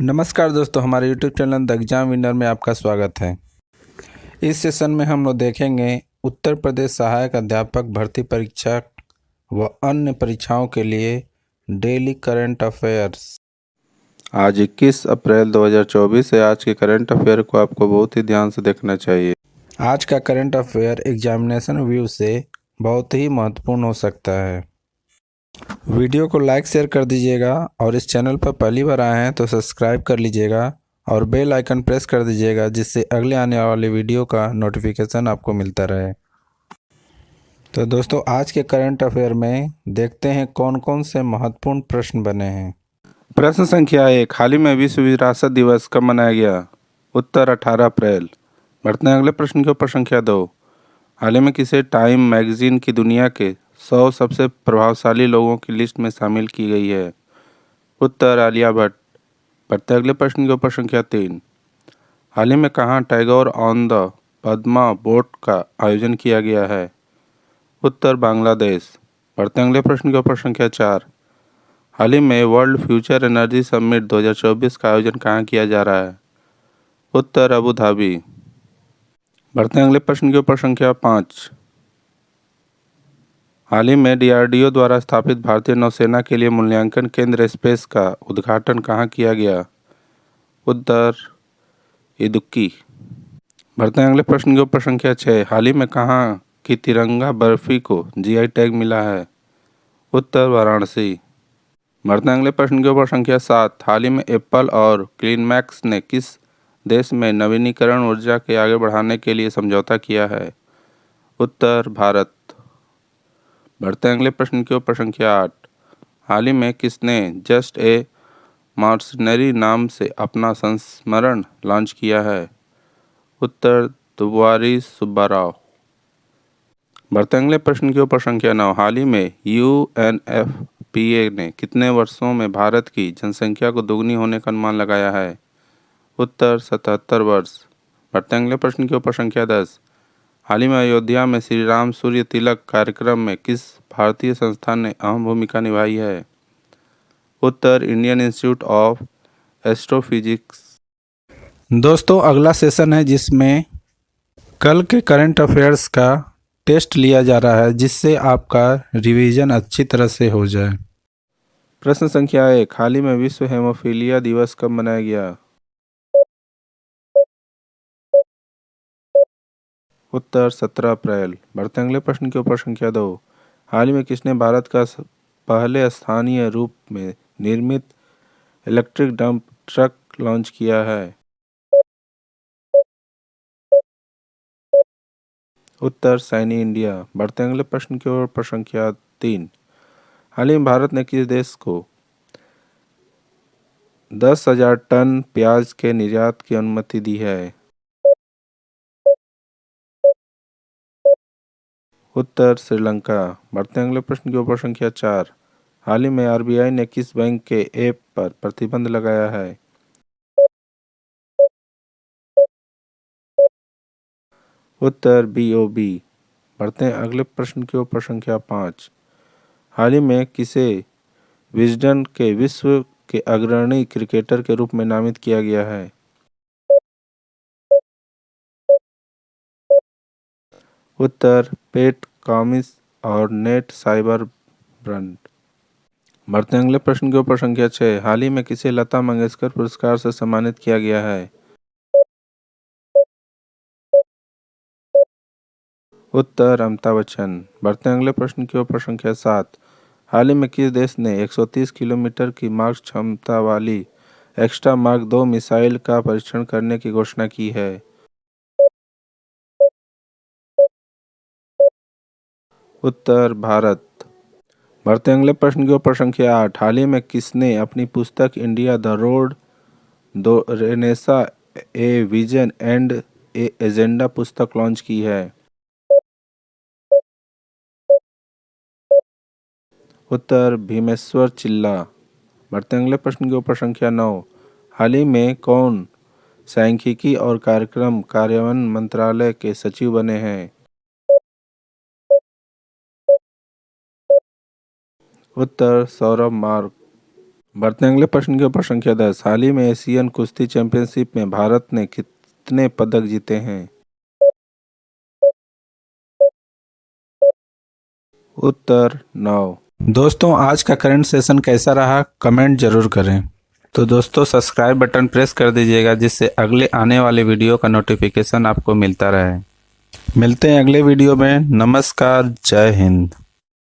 नमस्कार दोस्तों, हमारे YouTube channel the exam winner में आपका स्वागत है। इस सेशन में हम लोग देखेंगे उत्तर प्रदेश सहायक अध्यापक भर्ती परीक्षा व अन्य परीक्षाओं के लिए डेली करंट अफेयर्स। आज 21 अप्रैल 2024 है। आज के करंट अफेयर को आपको बहुत ही ध्यान से देखना चाहिए। आज का करंट अफेयर एग्जामिनेशन व्यू से बहुत ही महत्वपूर्ण हो सकता है। वीडियो को लाइक शेयर कर दीजिएगा और इस चैनल पर पहली बार आए हैं तो सब्सक्राइब कर लीजिएगा और बेल आइकन प्रेस कर दीजिएगा, जिससे अगले आने वाले वीडियो का नोटिफिकेशन आपको मिलता रहे। तो दोस्तों, आज के करंट अफेयर में देखते हैं कौन कौन से महत्वपूर्ण प्रश्न बने हैं। प्रश्न संख्या 1, हाल ही में विश्व विरासत दिवस कब मनाया गया? उत्तर 18 अप्रैल। बढ़ते हैं अगले प्रश्न के ऊपर। संख्या 2, हाल ही में किसे टाइम मैगजीन की दुनिया के 100 सबसे प्रभावशाली लोगों की लिस्ट में शामिल की गई है? उत्तर आलिया भट्ट। बढ़ते हैं अगले प्रश्न के ऊपर। संख्या 3, हाल ही में कहाँ Tagore on the Padma boat का आयोजन किया गया है? उत्तर बांग्लादेश। बढ़ते हैं अगले प्रश्न के ऊपर। संख्या 4, हाल ही में वर्ल्ड फ्यूचर एनर्जी समिट 2024 का आयोजन कहाँ किया जा रहा है? उत्तर अबू धाबी। बढ़ते हैं अगले प्रश्न के ऊपर। संख्या 5, हाल ही में डीआरडीओ द्वारा स्थापित भारतीय नौसेना के लिए मूल्यांकन केंद्र स्पेस का उद्घाटन कहाँ किया गया? उत्तर इदुक्की। बढ़ते हैं अगले प्रश्न के ऊपर। संख्या 6, हाल ही में कहाँ की तिरंगा बर्फी को जीआई टैग मिला है? उत्तर वाराणसी। बढ़ते हैं अगले प्रश्न के ऊपर। संख्या 7, हाल ही में एप्पल और क्लीनमैक्स ने किस देश में नवीनीकरण ऊर्जा के आगे बढ़ाने के लिए समझौता किया है? उत्तर भारत। बढ़ते हैं अगले प्रश्न के ऊपर। संख्या 8, हाल ही में किसने जस्ट ए मर्सनरी नाम से अपना संस्मरण लॉन्च किया है? उत्तर दुवारी सुब्बाराव। बढ़ते हैं अगले प्रश्न के ऊपर। संख्या 9, हाल ही में यूएनएफपीए ने कितने वर्षों में भारत की जनसंख्या को दोगुनी होने का अनुमान लगाया है? उत्तर 77 वर्ष। बढ़ते हैं अगले प्रश्न के ऊपर। संख्या 10, हाल ही में अयोध्या में श्री राम सूर्य तिलक कार्यक्रम में किस भारतीय संस्थान ने अहम भूमिका निभाई है? उत्तर इंडियन इंस्टीट्यूट ऑफ एस्ट्रोफिजिक्स। दोस्तों, अगला सेशन है जिसमें कल के करंट अफेयर्स का टेस्ट लिया जा रहा है, जिससे आपका रिवीजन अच्छी तरह से हो जाए। प्रश्न संख्या 1, हाल ही में विश्व हेमोफीलिया दिवस कब मनाया गया? उत्तर 17 अप्रैल। बढ़ते हैं अगले प्रश्न के ऊपर। संख्या 2, हाल ही में किसने भारत का पहले स्थानीय रूप में निर्मित इलेक्ट्रिक डंप ट्रक लॉन्च किया है? उत्तर सैनी इंडिया। बढ़ते हैं अगले प्रश्न के ऊपर। संख्या 3, हाल ही में भारत ने किस देश को 10,000 टन प्याज के निर्यात की अनुमति दी है? उत्तर श्रीलंका। बढ़ते हैं अगले प्रश्न के ऊपर। संख्या 4, हाल ही में आरबीआई ने किस बैंक के ऐप पर प्रतिबंध लगाया है? उत्तर बीओबी। बढ़ते हैं अगले प्रश्न के ऊपर। संख्या 5, हाल ही में किसे विजडन के विश्व के अग्रणी क्रिकेटर के रूप में नामित किया गया है? उत्तर पेट कमिंस और नेट साइबर ब्रंड। बढ़ते हैं अगले प्रश्न के ऊपर। संख्या 6, हाल ही में किसे लता मंगेशकर पुरस्कार से सम्मानित किया गया है? उत्तर अमिताभ बच्चन। बढ़ते हैं अगले प्रश्न के ऊपर। संख्या 7, हाल ही में किस देश ने 130 किलोमीटर की मार्ग क्षमता वाली एक्स्ट्रा मार्क 2 मिसाइल का परीक्षण करने की घोषणा की है? उत्तर भारत। बढ़ते हैं अगले प्रश्न के ऊपर। संख्या 8, हाल ही में किसने अपनी पुस्तक इंडिया द रोड दो Renaissance a vision and A agenda पुस्तक लॉन्च की है? उत्तर भीमेश्वर चिल्ला। बढ़ते हैं अगले प्रश्न के ऊपर। संख्या 9, हाल ही में कौन सांख्यिकी और कार्यक्रम कार्यान्वयन मंत्रालय के सचिव बने हैं? उत्तर सौरभ मार्ग। बढ़ते हैं अगले प्रश्न के ऊपर। संख्या 10। हाल ही में एशियन कुश्ती चैंपियनशिप में भारत ने कितने पदक जीते हैं? उत्तर 9। दोस्तों, आज का करंट सेशन कैसा रहा कमेंट जरूर करें। तो दोस्तों, सब्सक्राइब बटन प्रेस कर दीजिएगा जिससे अगले आने वाले वीडियो का नोटिफिकेशन आपको मिलता रहे। मिलते हैं अगले वीडियो में। नमस्कार, जय हिंद।